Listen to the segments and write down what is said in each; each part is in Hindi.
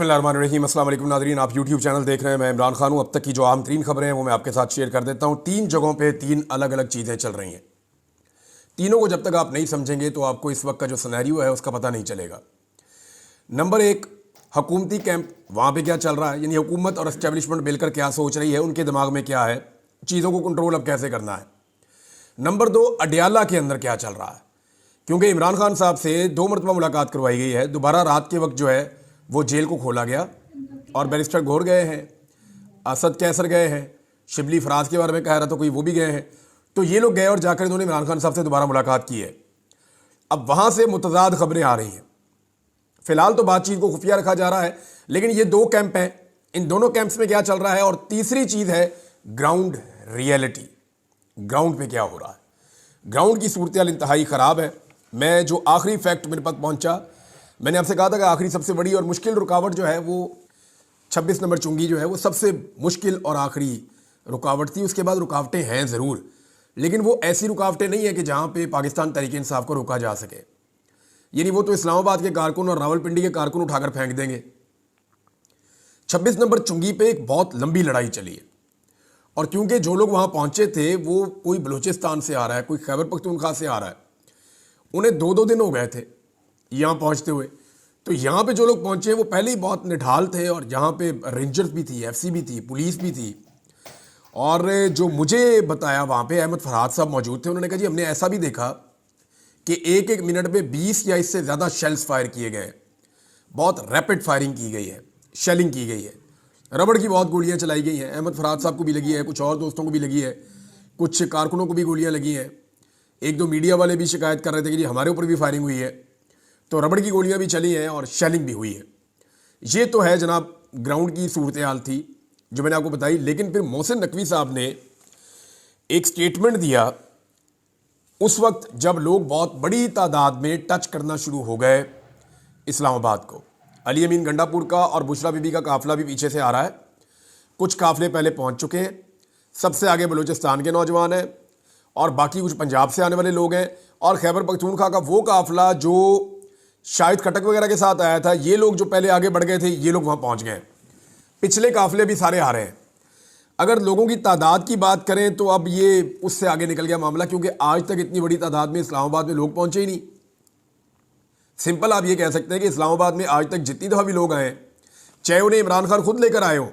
बिस्मिल्लाहिर्रहमानिर्रहीम। अस्सलाम वालेकुम नाज़रीन, आप यूट्यूब चैनल देख रहे हैं। मैं इमरान खान हूँ। अब तक की जो अहम तरीन खबरें हैं वो मैं आपके साथ शेयर कर देता हूँ। 3 जगहों पे 3 अलग अलग चीज़ें चल रही हैं। तीनों को जब तक आप नहीं समझेंगे तो आपको इस वक्त का जो सिनेरियो है उसका पता नहीं चलेगा। नंबर 1, हुकूमती कैंप, वहाँ पे क्या चल रहा है, यानी हुकूमत और एस्टेब्लिशमेंट मिलकर क्या सोच रही है, उनके दिमाग में क्या है, चीज़ों को कंट्रोल अब कैसे करना है। नंबर 2, अडयाला के अंदर क्या चल रहा है, क्योंकि इमरान खान साहब से 2 मरतबा मुलाकात करवाई गई है। दोबारा रात के वक्त जो है वो जेल को खोला गया और बैरिस्टर गौर गए हैं, असद कैसर गए हैं, शिबली फराज के बारे में कह रहा था कोई, वो भी गए हैं। तो ये लोग गए और जाकर इन्होंने इमरान खान साहब से दोबारा मुलाकात की है। अब वहाँ से मुतज़ाद खबरें आ रही हैं। फिलहाल तो बातचीत को खुफिया रखा जा रहा है, लेकिन ये 2 कैंप हैं, इन दोनों कैंप्स में क्या चल रहा है। और तीसरी चीज़ है ग्राउंड रियलिटी, ग्राउंड पे क्या हो रहा है। ग्राउंड की सूरत इंतहाई ख़राब है। मैं जो आखिरी फैक्ट मेरे पास पहुंचा, मैंने आपसे कहा था कि आखिरी सबसे बड़ी और मुश्किल रुकावट जो है वो 26 नंबर चुंगी जो है वो सबसे मुश्किल और आखिरी रुकावट थी। उसके बाद रुकावटें हैं ज़रूर, लेकिन वो ऐसी रुकावटें नहीं है कि जहाँ पे पाकिस्तान तहरीक इंसाफ को रोका जा सके। यानी वो तो इस्लामाबाद के कारकुन और रावलपिंडी के कारकुन उठाकर फेंक देंगे। 26 नंबर चुंगी पे एक बहुत लंबी लड़ाई चली है, और क्योंकि जो लोग वहाँ पहुँचे थे वो कोई बलूचिस्तान से आ रहा है, कोई खैबर पख्तूनख्वा से आ रहा है, उन्हें 2-2 दिन हो गए थे यहाँ पहुँचते हुए। तो यहाँ पे जो लोग पहुँचे वो पहले ही बहुत निढाल थे, और यहाँ पे रेंजर्स भी थी, एफसी भी थी, पुलिस भी थी। और जो मुझे बताया वहाँ पे अहमद फरहाद साहब मौजूद थे, उन्होंने कहा जी हमने ऐसा भी देखा कि एक एक मिनट में 20 या इससे ज़्यादा शेल्स फायर किए गए। बहुत रैपिड फायरिंग की गई है, शेलिंग की गई है, रबड़ की बहुत गोलियाँ चलाई गई हैं। अहमद फरहाद साहब को भी लगी है, कुछ और दोस्तों को भी लगी है, कुछ कारकुनों को भी गोलियाँ लगी हैं। 1-2 मीडिया वाले भी शिकायत कर रहे थे कि जी हमारे ऊपर भी फायरिंग हुई है। तो रबड़ की गोलियां भी चली हैं और शेलिंग भी हुई है। ये तो है जनाब ग्राउंड की सूरत हाल थी जो मैंने आपको बताई। लेकिन फिर मोहसिन नकवी साहब ने एक स्टेटमेंट दिया उस वक्त जब लोग बहुत बड़ी तादाद में टच करना शुरू हो गए इस्लामाबाद को। अली अमीन गंडापुर का और बुशरा बीबी का काफिला भी पीछे से आ रहा है। कुछ काफिले पहले पहुंच चुके हैं। सबसे आगे बलूचिस्तान के नौजवान हैं और बाकी कुछ पंजाब से आने वाले लोग हैं। और खैबर पख्तूनख्वा का वो काफिला जो शाहिद खटक वगैरह के साथ आया था, ये लोग जो पहले आगे बढ़ गए थे, ये लोग वहाँ पहुँच गए। पिछले काफिले भी सारे आ रहे हैं। अगर लोगों की तादाद की बात करें तो अब ये उससे आगे निकल गया मामला, क्योंकि आज तक इतनी बड़ी तादाद में इस्लामाबाद में लोग पहुँचे ही नहीं। सिंपल आप ये कह सकते हैं कि इस्लामाबाद में आज तक जितनी दफ़ा भी लोग आए, चाहे उन्हें इमरान खान खुद लेकर आए हों,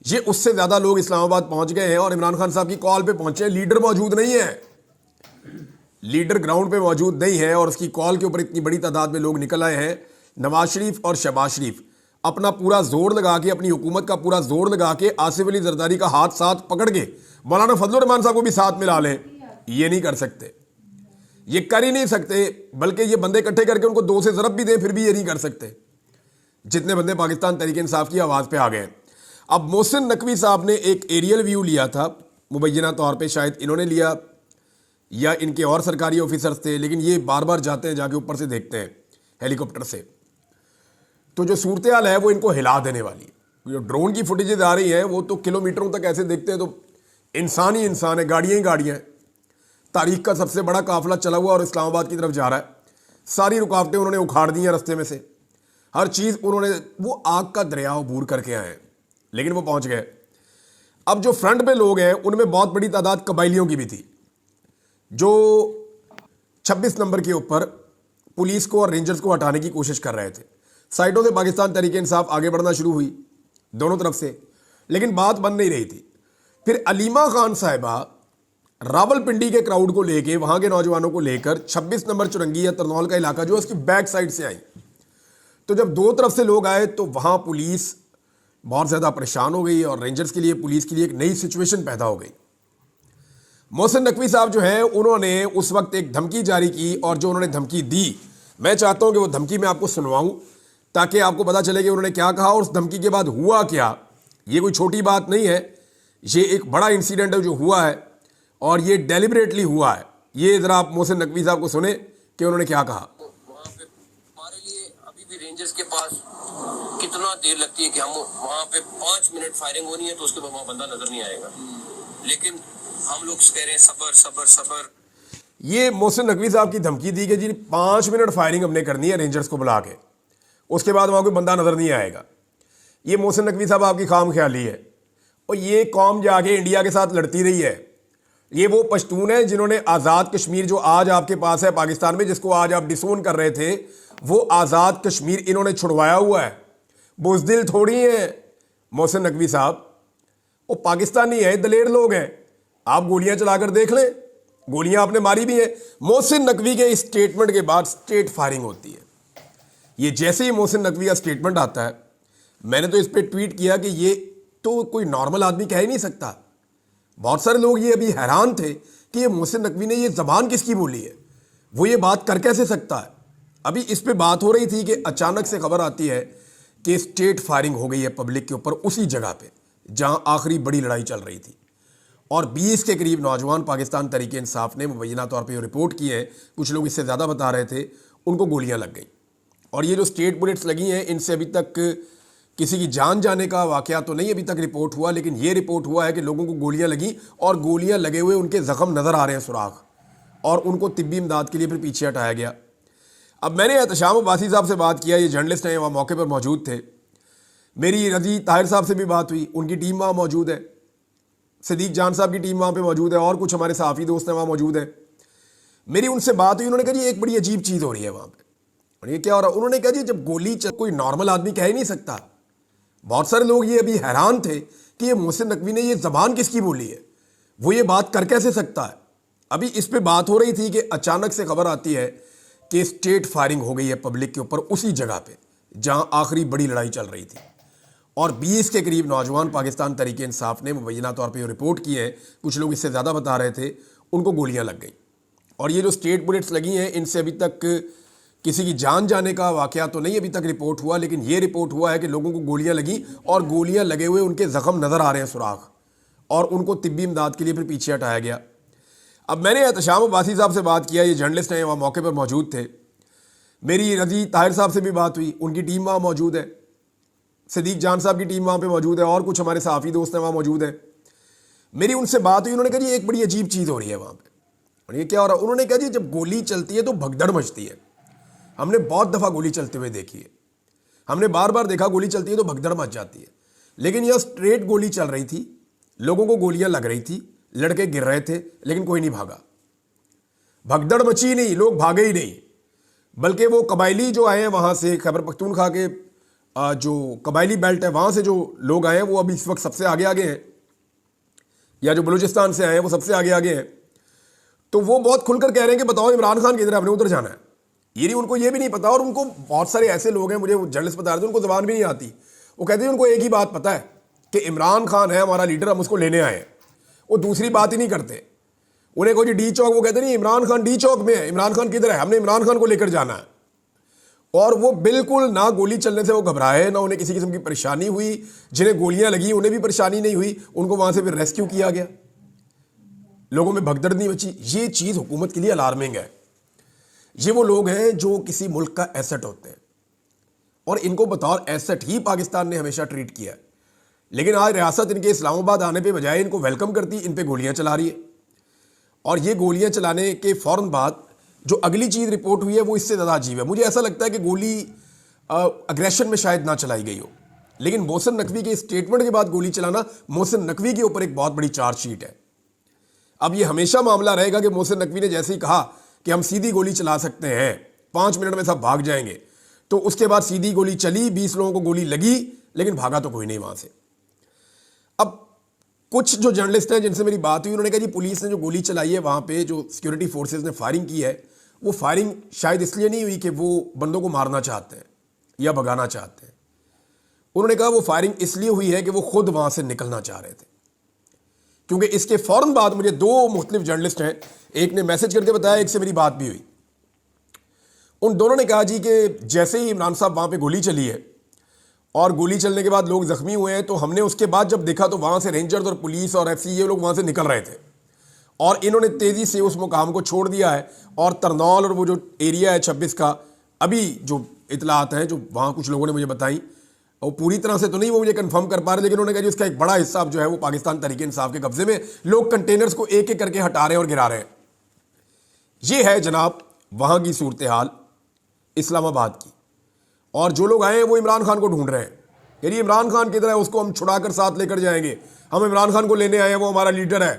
ये उससे ज़्यादा लोग इस्लामाबाद पहुँच गए हैं और इमरान खान साहब की कॉल पर पहुँचे हैं। लीडर मौजूद नहीं है, लीडर ग्राउंड पे मौजूद नहीं है, और उसकी कॉल के ऊपर इतनी बड़ी तादाद में लोग निकल आए हैं। नवाज शरीफ और शहबाज शरीफ अपना पूरा जोर लगा के, अपनी हुकूमत का पूरा जोर लगा के आसिफ अली जरदारी का हाथ साथ पकड़ के मौलाना फजलुर रहमान साहब को भी साथ मिला लें, ये नहीं कर सकते, ये कर ही नहीं सकते। बल्कि ये बंदे इकट्ठे करके उनको 2 से ज़रब भी दें फिर भी ये नहीं कर सकते, जितने बंदे पाकिस्तान तहरीक इंसाफ की आवाज़ पे आ गए। अब मोहसिन नकवी साहब ने एक एरियल व्यू लिया था, मुबैना तौर पर शायद इन्होंने लिया या इनके और सरकारी ऑफिसर्स थे, लेकिन ये बार बार जाते हैं, जाके ऊपर से देखते हैं हेलीकॉप्टर से। तो जो सूरत हाल है वो इनको हिला देने वाली। जो ड्रोन की फुटेजेज आ रही हैं वो तो किलोमीटरों तक ऐसे देखते हैं तो इंसान ही इंसान है, गाड़ियाँ ही गाड़ियाँ हैं। तारीख का सबसे बड़ा काफिला चला हुआ और इस्लामाबाद की तरफ जा रहा है। सारी रुकावटें उन्होंने उखाड़ दी हैं रास्ते में से, हर चीज़ उन्होंने, वो आग का दरिया अबूर करके आए हैं, लेकिन वो पहुँच गए। अब जो फ्रंट पे लोग हैं उनमें बहुत बड़ी तादाद कबाइलियों की भी थी, जो 26 नंबर के ऊपर पुलिस को और रेंजर्स को हटाने की कोशिश कर रहे थे। साइडों से पाकिस्तान तहरीक इंसाफ आगे बढ़ना शुरू हुई दोनों तरफ से, लेकिन बात बन नहीं रही थी। फिर अलीमा खान साहिबा रावलपिंडी के क्राउड को लेके, वहां के नौजवानों को लेकर 26 नंबर चुरंगी या तरनौल का इलाका जो उसकी बैक साइड से आई। तो जब 2 तरफ से लोग आए तो वहां पुलिस बहुत ज़्यादा परेशान हो गई और रेंजर्स के लिए, पुलिस के लिए एक नई सिचुएशन पैदा हो गई। मोहसिन नकवी साहब जो है उन्होंने उस वक्त एक धमकी जारी की, और जो उन्होंने धमकी दी, मैं चाहता हूं कि वो धमकी मैं आपको सुनवाऊं ताकि आपको पता चले कि उन्होंने क्या कहा और उस धमकी के बाद हुआ क्या। ये कोई छोटी बात नहीं है, ये एक बड़ा इंसिडेंट है जो हुआ है और ये डेलिबरेटली हुआ है। ये ज़रा आप मोहसिन नकवी साहब को सुने कि उन्होंने क्या कहा। वहाँ पे हमारे लिए अभी भी रेंजर्स के पास कितना देर लगती है कि हम वहाँ पे 5 मिनट फायरिंग होनी है तो उसके बाद वहाँ बंदा नजर नहीं आएगा, लेकिन हम लोग कह रहे हैं सबर सबर सबर। ये मोहसिन नकवी साहब की धमकी दी कि जी 5 मिनट फायरिंग हमने करनी है रेंजर्स को बुला के। उसके बाद वहाँ कोई बंदा नज़र नहीं आएगा। ये मोहसिन नकवी साहब आपकी खाम ख्याली है। और ये कौम जाके इंडिया के साथ लड़ती रही है। ये वो पश्तून है जिन्होंने आज़ाद कश्मीर जो आज आपके पास है पाकिस्तान में, जिसको आज आप डिसोन कर रहे थे, वो आज़ाद कश्मीर इन्होंने छुड़वाया हुआ है। बुज़दिल थोड़ी है मोहसिन नकवी साहब, वो पाकिस्तानी है, दलेर लोग हैं। आप गोलियां चलाकर देख लें, गोलियां आपने मारी भी हैं। मोहसिन नकवी के इस स्टेटमेंट के बाद स्ट्रेट फायरिंग होती है। ये जैसे ही मोहसिन नकवी का स्टेटमेंट आता है, मैंने तो इस पर ट्वीट किया कि ये तो कोई नॉर्मल आदमी कह ही नहीं सकता। बहुत सारे लोग ये अभी हैरान थे कि ये मोहसिन नकवी ने ये ज़बान किसकी बोली है, वो ये बात कर कैसे सकता है। अभी इस पे बात हो रही थी कि अचानक से खबर आती है कि स्ट्रेट फायरिंग हो गई है पब्लिक के ऊपर, उसी जगह पे जहां आखिरी बड़ी लड़ाई चल रही थी। और 20 के करीब नौजवान पाकिस्तान तहरीक इंसाफ ने मुबैना तौर पे रिपोर्ट की है, कुछ लोग इससे ज़्यादा बता रहे थे, उनको गोलियां लग गई। और ये जो स्टेट बुलेट्स लगी हैं, इनसे अभी तक किसी की जान जाने का वाकया तो नहीं अभी तक रिपोर्ट हुआ, लेकिन ये रिपोर्ट हुआ है कि लोगों को गोलियां लगी और गोलियां लगे हुए उनके ज़ख्म नज़र आ रहे हैं, सुराख, और उनको तिब्बी इमदाद के लिए फिर पीछे हटाया गया। अब मैंने एहतशाम अब्बासी साहब से बात किया, ये जर्नलिस्ट हैं, वहाँ मौके पर मौजूद थे। मेरी रज़ी ताहिर साहब से भी बात हुई, उनकी टीम वहाँ मौजूद है। सदीक जान साहब की टीम वहाँ पे मौजूद है और कुछ हमारे सहाफ़ी दोस्त हैं वहाँ मौजूद है। मेरी उनसे बात हुई, उन्होंने कहा जी एक बड़ी अजीब चीज़ हो रही है वहाँ पे। और ये क्या हो रहा है? उन्होंने कहा जी जब गोली कोई नॉर्मल आदमी कह ही नहीं सकता। बहुत सारे लोग ये अभी हैरान थे कि ये मोहसिन नकवी ने ये ज़बान किसकी बोली है, वो ये बात कर कैसे सकता है। अभी इस पे बात हो रही थी कि अचानक से खबर आती है कि स्ट्रेट फायरिंग हो गई है पब्लिक के ऊपर, उसी जगह पे जहां आखिरी बड़ी लड़ाई चल रही थी। और 20 के करीब नौजवान पाकिस्तान तहरीक इंसाफ ने मुबैना तौर पे रिपोर्ट की है, कुछ लोग इससे ज़्यादा बता रहे थे, उनको गोलियां लग गई। और ये जो स्टेट बुलेट्स लगी हैं, इनसे अभी तक किसी की जान जाने का वाकया तो नहीं अभी तक रिपोर्ट हुआ, लेकिन ये रिपोर्ट हुआ है कि लोगों को गोलियां लगी और गोलियां लगे हुए उनके ज़ख्म नज़र आ रहे हैं, सुराख, और उनको तिब्बी इमदाद के लिए फिर पीछे हटाया गया। अब मैंने एहतशाम अब्बासी साहब से बात किया, ये जर्नलिस्ट हैं, वहाँ मौके पर मौजूद थे। मेरी रज़ी ताहिर साहब से भी बात हुई, उनकी टीम वहाँ मौजूद है। सदीक जान साहब की टीम वहाँ पे मौजूद है और कुछ हमारे सहाफ़ी दोस्त हैं वहाँ मौजूद है। मेरी उनसे बात हुई, उन्होंने कहा जी एक बड़ी अजीब चीज़ हो रही है वहाँ पे। और ये क्या हो रहा है? उन्होंने कहा जी जब गोली चलती है तो भगदड़ मचती है। हमने बहुत दफ़ा गोली चलते हुए देखी है, हमने बार बार देखा गोली चलती है तो भगदड़ मच जाती है। लेकिन यह स्ट्रेट गोली चल रही थी, लोगों को गोलियां लग रही थी, लड़के गिर रहे थे, लेकिन कोई नहीं भागा, भगदड़ मची नहीं, लोग भागे ही नहीं। बल्कि वो कबायली जो आए हैं वहाँ से, खैबर पख्तूनख्वा के जो कबायली बेल्ट है वहाँ से जो लोग आए हैं वो अभी इस वक्त सबसे आगे आगे हैं, या जो बलूचिस्तान से आए हैं वो सबसे आगे आगे हैं। तो वो बहुत खुलकर कह रहे हैं कि बताओ इमरान खान किधर है, हमने उधर जाना है। ये नहीं, उनको ये भी नहीं पता। और उनको बहुत सारे ऐसे लोग हैं, मुझे जर्नलिस्ट बता रहे थे, उनको ज़बान भी नहीं आती। वो कहते हैं उनको एक ही बात पता है कि इमरान खान है हमारा लीडर, हम उसको लेने आए हैं। वो दूसरी बात ही नहीं करते। उन्हें कोई डी चौक, वो कहते नहीं इमरान खान डी चौक में है, इमरान खान किधर है, हमने इमरान खान को लेकर जाना है। और वो बिल्कुल ना गोली चलने से वो घबराए, ना उन्हें किसी किस्म की परेशानी हुई। जिन्हें गोलियां लगी उन्हें भी परेशानी नहीं हुई, उनको वहां से फिर रेस्क्यू किया गया, लोगों में भगदड़ नहीं बची। ये चीज़ हुकूमत के लिए अलार्मिंग है। ये वो लोग हैं जो किसी मुल्क का एसेट होते हैं और इनको बतौर एसेट ही पाकिस्तान ने हमेशा ट्रीट किया है। लेकिन आज रियासत इनके इस्लामाबाद आने पे बजाय इनको वेलकम करती, इन पे गोलियां चला रही है। और ये गोलियां चलाने के फ़ौरन बाद जो अगली चीज़ रिपोर्ट हुई है वो इससे ज़्यादा अजीब है। मुझे ऐसा लगता है कि गोली अग्रेशन में शायद ना चलाई गई हो, लेकिन मोहसिन नकवी के स्टेटमेंट के बाद गोली चलाना मोहसिन नकवी के ऊपर एक बहुत बड़ी चार्जशीट है। अब ये हमेशा मामला रहेगा कि मोहसिन नकवी ने जैसे ही कहा कि हम सीधी गोली चला सकते हैं, 5 मिनट में सब भाग जाएंगे, तो उसके बाद सीधी गोली चली, 20 लोगों को गोली लगी, लेकिन भागा तो कोई नहीं वहां से। अब कुछ जो जर्नलिस्ट हैं जिनसे मेरी बात हुई, उन्होंने कहा जी पुलिस ने जो गोली चलाई है वहां पे, जो सिक्योरिटी फोर्सेस ने फायरिंग की है, वो फायरिंग शायद इसलिए नहीं हुई कि वो बंदों को मारना चाहते हैं या भगाना चाहते हैं। उन्होंने कहा वो फायरिंग इसलिए हुई है कि वो खुद वहां से निकलना चाह रहे थे। क्योंकि इसके फौरन बाद मुझे 2 मुख्तलिफ जर्नलिस्ट हैं, एक ने मैसेज करके बताया, एक से मेरी बात भी हुई। उन दोनों ने कहा जी कि जैसे ही इमरान साहब वहाँ पे गोली चली है और गोली चलने के बाद लोग ज़ख्मी हुए हैं, तो हमने उसके बाद जब देखा तो वहाँ से रेंजर्स और पुलिस और FC ये लोग वहाँ से निकल रहे थे और इन्होंने तेज़ी से उस मुकाम को छोड़ दिया है। और तरनौल और वो जो एरिया है 26 का, अभी जो इतलात हैं जो वहाँ कुछ लोगों ने मुझे बताई, वो पूरी तरह से तो नहीं वो मुझे कंफर्म कर पा रहे, लेकिन उन्होंने कहा जी उसका एक बड़ा हिस्सा जो है वो पाकिस्तान तहरीक इंसाफ के कब्जे में, लोग कंटेनर्स को एक एक करके हटा रहे हैं और गिरा रहे हैं। ये है जनाब वहाँ की सूरत हाल इस्लामाबाद की। और जो लोग आए हैं वो इमरान खान को ढूंढ रहे हैं, यानी इमरान खान किधर है, उसको हम छुड़ा कर साथ लेकर जाएंगे, हम इमरान खान को लेने आए हैं, वो हमारा लीडर है,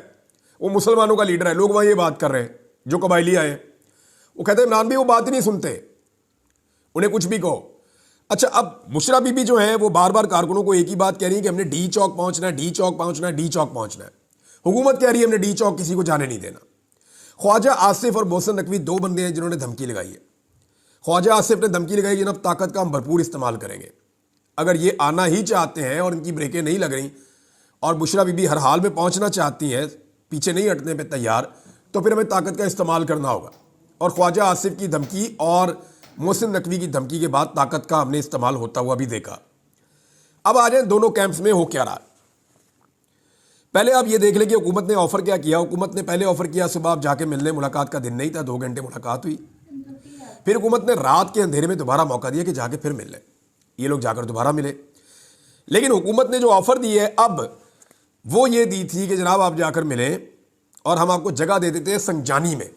वो मुसलमानों का लीडर है। लोग वहाँ ये बात कर रहे हैं, जो कबायली आए हैं, वो कहते हैं इमरान भी वो बात ही नहीं सुनते, उन्हें कुछ भी कहो। अच्छा, अब बुशरा बीबी जो है वो बार बार कारकुनों को एक ही बात कह रही है कि हमने डी चौक पहुंचना है, डी चौक पहुंचना है, डी चौक पहुंचना है। हुकूमत कह रही है हमने डी चौक किसी को जाने नहीं देना। ख्वाजा आसिफ और मोहसिन नकवी दो बंदे हैं जिन्होंने धमकी लगाई है। ख्वाजा आसिफ ने धमकी लगाई कि जनाब ताकत का हम भरपूर इस्तेमाल करेंगे, अगर ये आना ही चाहते हैं और इनकी ब्रेकें नहीं लग रही और बुशरा बीबी हर हाल में पहुंचना चाहती हैं, पीछे नहीं हटने पे तैयार, तो फिर हमें ताकत का इस्तेमाल करना होगा। और ख्वाजा आसिफ की धमकी और मोहसिन नकवी की धमकी के बाद ताकत का हमने इस्तेमाल होता हुआ भी देखा। अब आ जाए दोनों कैंप्स में हो क्या रहा। पहले आप ये देख लें कि हुकूमत ने ऑफर क्या किया। हुकूमत ने पहले ऑफर किया सुबह आप जाके मिलने, मुलाकात का दिन नहीं था, 2 घंटे मुलाकात हुई। फिर हुकूमत ने रात के अंधेरे में दोबारा मौका दिया कि जाके फिर मिल लें। ये लोग जाकर दोबारा मिले, लेकिन हुकूमत ने जो ऑफर दी है अब वो ये दी थी कि जनाब आप जाकर मिलें और हम आपको जगह दे देते हैं संजानी में।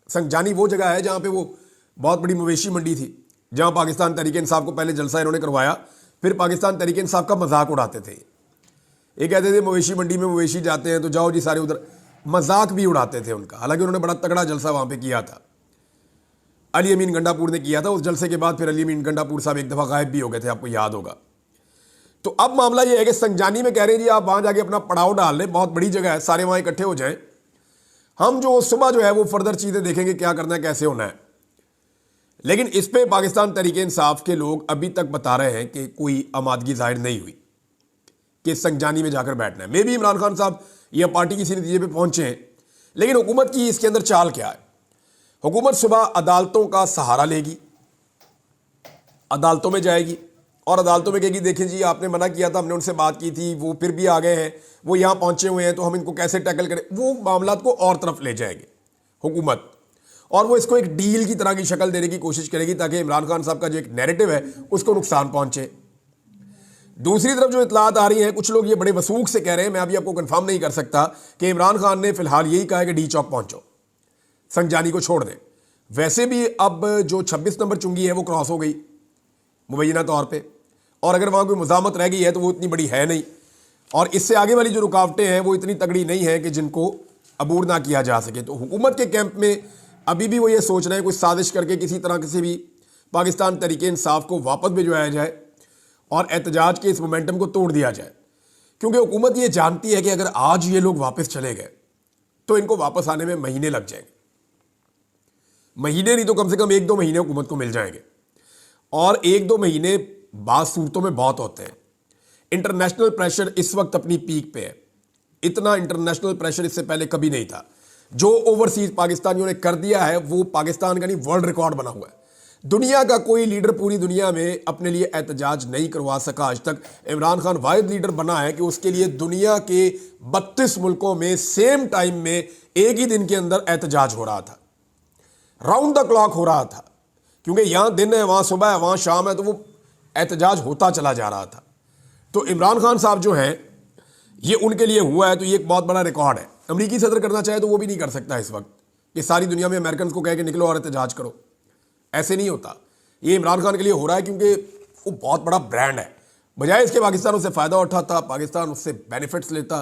संजानी वो जगह है जहाँ पे वो बहुत बड़ी मवेशी मंडी थी, जहाँ पाकिस्तान तहरीक इंसाफ को पहले जलसा इन्होंने करवाया, फिर पाकिस्तान तहरीक इंसाफ का मजाक उड़ाते थे। ये कहते थे मवेशी मंडी में मवेशी जाते हैं तो जाओ जी सारे उधर, मजाक भी उड़ाते थे उनका। हालांकि उन्होंने बड़ा तगड़ा जलसा वहाँ पे किया था, अली अमीन गंडापुर ने किया था। उस जलसे के बाद फिर अली अमीन गंडापुर साहब एक दफ़ा गायब भी हो गए थे, आपको याद होगा। तो अब मामला ये है कि संजानी में कह रहे हैं जी आप वहाँ जाके अपना पड़ाव डाल लें, बहुत बड़ी जगह है, सारे वहाँ इकट्ठे हो जाएं, हम जो सुबह जो है वो फर्दर चीज़ें देखेंगे क्या करना है, कैसे होना है। लेकिन इस पे पाकिस्तान तहरीक इंसाफ के लोग अभी तक बता रहे हैं कि कोई आमादगी जाहिर नहीं हुई कि संजानी में जाकर बैठना है। मे भी इमरान खान साहब या पार्टी किसी नतीजे पे पहुंचे हैं, लेकिन हुकूमत की इसके अंदर चाल क्या है। हुकूमत सुबह अदालतों का सहारा लेगी, अदालतों में जाएगी और अदालतों में कहेगी देखें जी आपने मना किया था, हमने उनसे बात की थी, वो फिर भी आ गए हैं, वो यहाँ पहुंचे हुए हैं, तो हम इनको कैसे टैकल करें। वो मामला को और तरफ ले जाएगी हुकूमत, और वो इसको एक डील की तरह की शक्ल देने की कोशिश करेगी ताकि इमरान खान साहब का जो एक नैरेटिव है उसको नुकसान पहुंचे। दूसरी तरफ जो इतलात आ रही हैं, कुछ लोग ये बड़े वसूख से कह रहे हैं, मैं अभी आपको कंफर्म नहीं कर सकता, कि इमरान खान ने फिलहाल यही कहा है कि डी चौक पहुंचो, संजानी को छोड़ दें। वैसे भी अब जो 26 नंबर चुंगी है वो क्रॉस हो गई मुबैना तौर पे, और अगर वहाँ कोई मुज़ामत रह गई है तो वो इतनी बड़ी है नहीं, और इससे आगे वाली जो रुकावटें हैं वो इतनी तगड़ी नहीं है कि जिनको अबूर ना किया जा सके। तो हुकूमत के कैंप में अभी भी वो ये सोच रहे हैं कुछ साजिश करके किसी तरह से भी पाकिस्तान तहरीक इंसाफ को वापस भिजवाया जाए और एहतजाज के इस मोमेंटम को तोड़ दिया जाए, क्योंकि हुकूमत ये जानती है कि अगर आज ये लोग वापस चले गए तो इनको वापस आने में महीने लग जाएंगे, महीने नहीं तो कम से कम 1-2 महीने हुकूमत को मिल जाएंगे, और 1-2 महीने बात सूरतों में बहुत होते हैं। इंटरनेशनल प्रेशर इस वक्त अपनी पीक पे है, इतना इंटरनेशनल प्रेशर इससे पहले कभी नहीं था। जो ओवरसीज पाकिस्तानियों ने कर दिया है वो पाकिस्तान का नहीं वर्ल्ड रिकॉर्ड बना हुआ है। दुनिया का कोई लीडर पूरी दुनिया में अपने लिए एहतजाज नहीं करवा सका आज तक। इमरान खान वाहिद लीडर बना है कि उसके लिए दुनिया के 32 मुल्कों में सेम टाइम में एक ही दिन के अंदर एहतजाज हो रहा था, राउंड द क्लॉक हो रहा था, क्योंकि यहाँ दिन है, वहाँ सुबह है, वहाँ शाम है, तो वो एहतजाज होता चला जा रहा था। तो इमरान खान साहब जो हैं ये उनके लिए हुआ है, तो ये एक बहुत बड़ा रिकॉर्ड है। अमरीकी सदर करना चाहे तो वो भी नहीं कर सकता इस वक्त कि सारी दुनिया में अमेरिकन को कह के निकलो और एहतजाज करो, ऐसे नहीं होता। ये इमरान खान के लिए हो रहा है क्योंकि वो बहुत बड़ा ब्रांड है। बजाय इसके पाकिस्तान उससे फ़ायदा उठाता, पाकिस्तान उससे बेनिफिट्स लेता,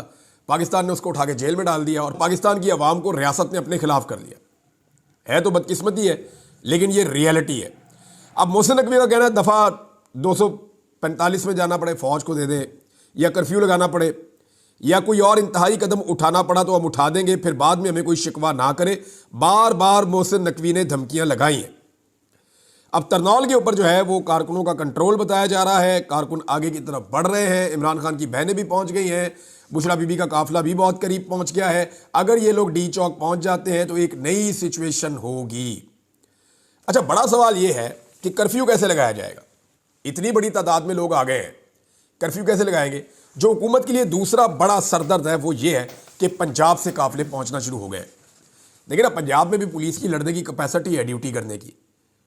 पाकिस्तान ने उसको उठा के जेल में डाल दिया और पाकिस्तान की आवाम को रियासत ने अपने खिलाफ कर लिया। है तो बदकिस्मती है, लेकिन ये रियलिटी है। अब मोहसिन नकवी का कहना है दफ़ा 245 में जाना पड़े, फ़ौज को दे दें, या कर्फ्यू लगाना पड़े, या कोई और इंतहाई कदम उठाना पड़ा तो हम उठा देंगे, फिर बाद में हमें कोई शिकवा ना करे। बार बार मोहसिन नकवी ने धमकियां लगाई हैं। अब तरनौल के ऊपर जो है वो कारकुनों का कंट्रोल बताया जा रहा है, कारकुन आगे की तरफ बढ़ रहे हैं, इमरान खान की बहनें भी पहुंच गई हैं, बुशरा बीबी का काफिला भी बहुत करीब पहुंच गया है। अगर ये लोग डी चौक पहुंच जाते हैं तो एक नई सिचुएशन होगी। अच्छा, बड़ा सवाल ये है कि कर्फ्यू कैसे लगाया जाएगा। इतनी बड़ी तादाद में लोग आ गए हैं, कर्फ्यू कैसे लगाएंगे। जो हुकूमत के लिए दूसरा बड़ा सरदर्द है वो ये है कि पंजाब से काफिले पहुंचना शुरू हो गए। देखिए ना, पंजाब में भी पुलिस की लड़ने की कैपेसिटी है ड्यूटी करने की,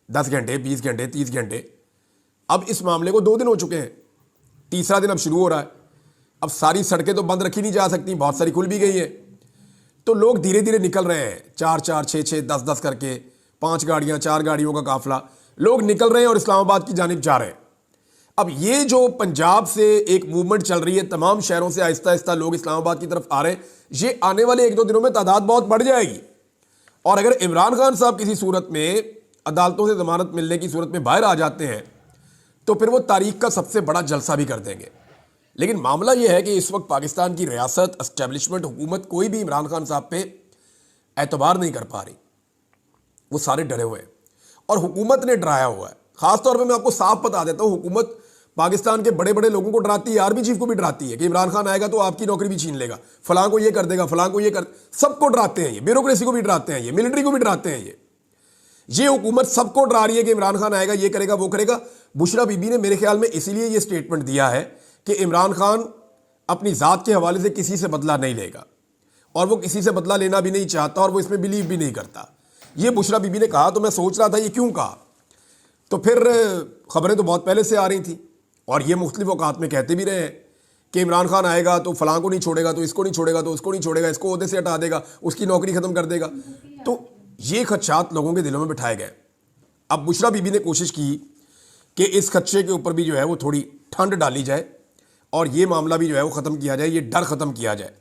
10 घंटे, 20 घंटे, 30 घंटे। अब इस मामले को 2 दिन हो चुके हैं, तीसरा दिन अब शुरू हो रहा है। अब सारी सड़कें तो बंद रखी नहीं जा सकती, बहुत सारी खुल भी गई है, तो लोग धीरे धीरे निकल रहे हैं, 4-4, 6-6, 10-10 करके, 5 गाड़ियां, 4 गाड़ियों का काफिला। लोग निकल रहे हैं और इस्लामाबाद की जानिब जा रहे हैं। अब ये जो पंजाब से एक मूवमेंट चल रही है, तमाम शहरों से आहिस्ता आहिस्ता लोग इस्लामाबाद की तरफ आ रहे हैं, ये आने वाले 1-2 दिनों में तादाद बहुत बढ़ जाएगी। और अगर इमरान खान साहब किसी सूरत में अदालतों से जमानत मिलने की सूरत में बाहर आ जाते हैं तो फिर वो तारीख का सबसे बड़ा जलसा भी कर देंगे। लेकिन मामला यह है कि इस वक्त पाकिस्तान की रियासत, एस्टेब्लिशमेंट, हुकूमत कोई भी इमरान खान साहब पे एतबार नहीं कर पा रही। वो सारे डरे हुए हैं और हुकूमत ने डराया हुआ है। खासतौर पे मैं आपको साफ बता देता हूं, हुकूमत पाकिस्तान के बड़े बड़े लोगों को डराती है, आर्मी चीफ को भी डराती है कि इमरान खान आएगा तो आपकी नौकरी भी छीन लेगा, फलां को ये कर देगा, फलां को ये कर, सबको डराते हैं ये, ब्यूरोक्रेसी को भी डराते हैं ये, मिलिट्री को भी डराते हैं ये हुकूमत सबको डरा रही है कि इमरान खान आएगा, ये करेगा, वो करेगा। बुशरा बीबी ने मेरे ख्याल में इसीलिए ये स्टेटमेंट दिया है कि इमरान खान अपनी जात के हवाले से किसी से बदला नहीं लेगा और वो किसी से बदला लेना भी नहीं चाहता और वो इसमें बिलीव भी नहीं करता। ये बुशरा बीबी ने कहा तो मैं सोच रहा था ये क्यों कहा, तो फिर खबरें तो बहुत पहले से आ रही थी और ये मुख्तलिफ औकात में कहते भी रहे हैं कि इमरान खान आएगा तो फलां को नहीं छोड़ेगा, तो इसको नहीं छोड़ेगा, तो उसको नहीं छोड़ेगा, इसको ओहदे से हटा देगा, उसकी नौकरी खत्म कर देगा। तो ये खदशात लोगों के दिलों में बिठाए गए। अब बुशरा बीबी ने कोशिश की कि इस खदशे के ऊपर भी जो है वो थोड़ी ठंड डाली जाए और ये मामला भी जो है वो ख़त्म किया जाए, ये डर ख़त्म किया जाए।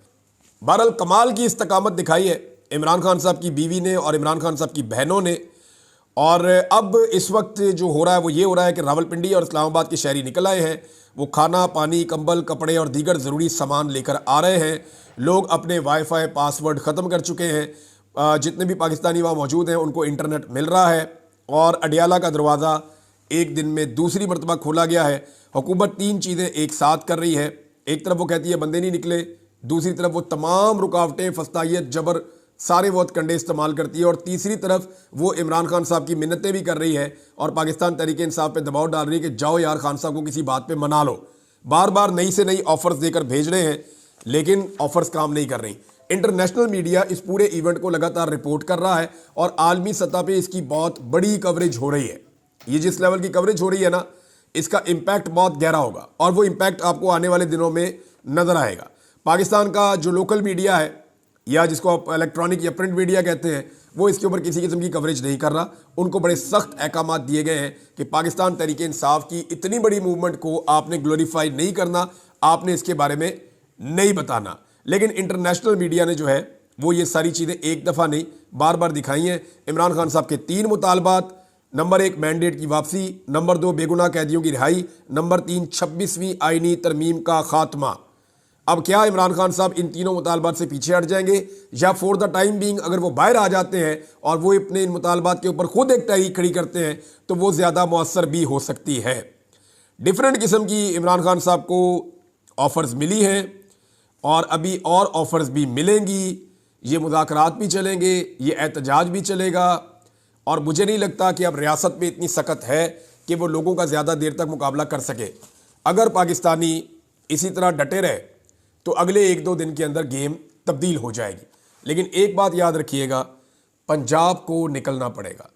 बहरहाल कमाल की इस्तकामत दिखाई है इमरान खान साहब की बीवी ने और इमरान खान साहब की बहनों ने। और अब इस वक्त जो हो रहा है वो ये हो रहा है कि रावलपिंडी और इस्लामाबाद के शहरी निकल आए हैं। वो खाना, पानी, कंबल, कपड़े और दीगर ज़रूरी सामान लेकर आ रहे हैं। लोग अपने वाईफाई पासवर्ड ख़त्म कर चुके हैं। जितने भी पाकिस्तानी वहाँ मौजूद हैं उनको इंटरनेट मिल रहा है और अडियाला का दरवाज़ा एक दिन में दूसरी मरतबा खोला गया है। हुकूमत 3 चीज़ें एक साथ कर रही है। एक तरफ वो कहती है बंदे नहीं निकले, दूसरी तरफ वो तमाम रुकावटें, फस्तायत, जबर, सारे बहुत कंडे इस्तेमाल करती है और तीसरी तरफ वो इमरान खान साहब की मिन्नतें भी कर रही है और पाकिस्तान तहरीक इंसाफ पे दबाव डाल रही है कि जाओ यार खान साहब को किसी बात पे मना लो। बार बार नई से नई ऑफर्स देकर भेज रहे हैं लेकिन ऑफर्स काम नहीं कर रही। इंटरनेशनल मीडिया इस पूरे इवेंट को लगातार रिपोर्ट कर रहा है और आलमी सतह पे इसकी बहुत बड़ी कवरेज हो रही है। ये जिस लेवल की कवरेज हो रही है ना, इसका इम्पैक्ट बहुत गहरा होगा और वो इम्पैक्ट आपको आने वाले दिनों में नजर आएगा। पाकिस्तान का जो लोकल मीडिया है या जिसको आप इलेक्ट्रॉनिक या प्रिंट मीडिया कहते हैं, वो इसके ऊपर किसी किस्म की कवरेज नहीं कर रहा। उनको बड़े सख्त अहकामात दिए गए हैं कि पाकिस्तान तहरीक इंसाफ की इतनी बड़ी मूवमेंट को आपने ग्लोरीफाई नहीं करना, आपने इसके बारे में नहीं बताना। लेकिन इंटरनेशनल मीडिया ने जो है वो ये सारी चीज़ें एक दफ़ा नहीं बार बार दिखाई हैं। इमरान खान साहब के 3 मुतालबात, नंबर 1 मैंडेट की वापसी, नंबर 2 बेगुनाह कैदियों की रिहाई, नंबर 3 26वीं आईनी तरमीम का खात्मा। अब क्या इमरान खान साहब इन तीनों मुतालबात से पीछे हट जाएंगे या फॉर द टाइम बीइंग अगर वो बाहर आ जाते हैं और वो अपने इन मुतालबात के ऊपर खुद एक तहरीक खड़ी करते हैं तो वो ज़्यादा मौसर भी हो सकती है। डिफरेंट किस्म की इमरान खान साहब को ऑफ़र्स मिली हैं और अभी और ऑफ़र्स भी मिलेंगी। ये मुज़ाकरात भी चलेंगे, ये एहतजाज भी चलेगा और मुझे नहीं लगता कि अब रियासत में इतनी सख्त है कि वो लोगों का ज़्यादा देर तक मुकाबला कर सके। अगर पाकिस्तानी इसी तरह डटे रहे तो अगले 1-2 दिन के अंदर गेम तब्दील हो जाएगी। लेकिन एक बात याद रखिएगा, पंजाब को निकलना पड़ेगा।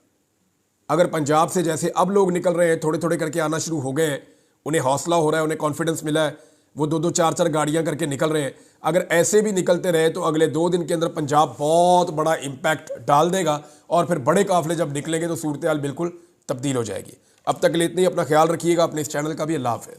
अगर पंजाब से जैसे अब लोग निकल रहे हैं, थोड़े थोड़े करके आना शुरू हो गए हैं, उन्हें हौसला हो रहा है, उन्हें कॉन्फिडेंस मिला है, वो 2-2, 4-4 गाड़ियां करके निकल रहे हैं, अगर ऐसे भी निकलते रहे तो अगले 2 दिन के अंदर पंजाब बहुत बड़ा इम्पैक्ट डाल देगा और फिर बड़े काफिले जब निकलेंगे तो सूरत हाल बिल्कुल तब्दील हो जाएगी। अब तक के लिए इतना ही। अपना ख्याल रखिएगा, अपने इस चैनल का भी। अल्लाह हाफ़िज़।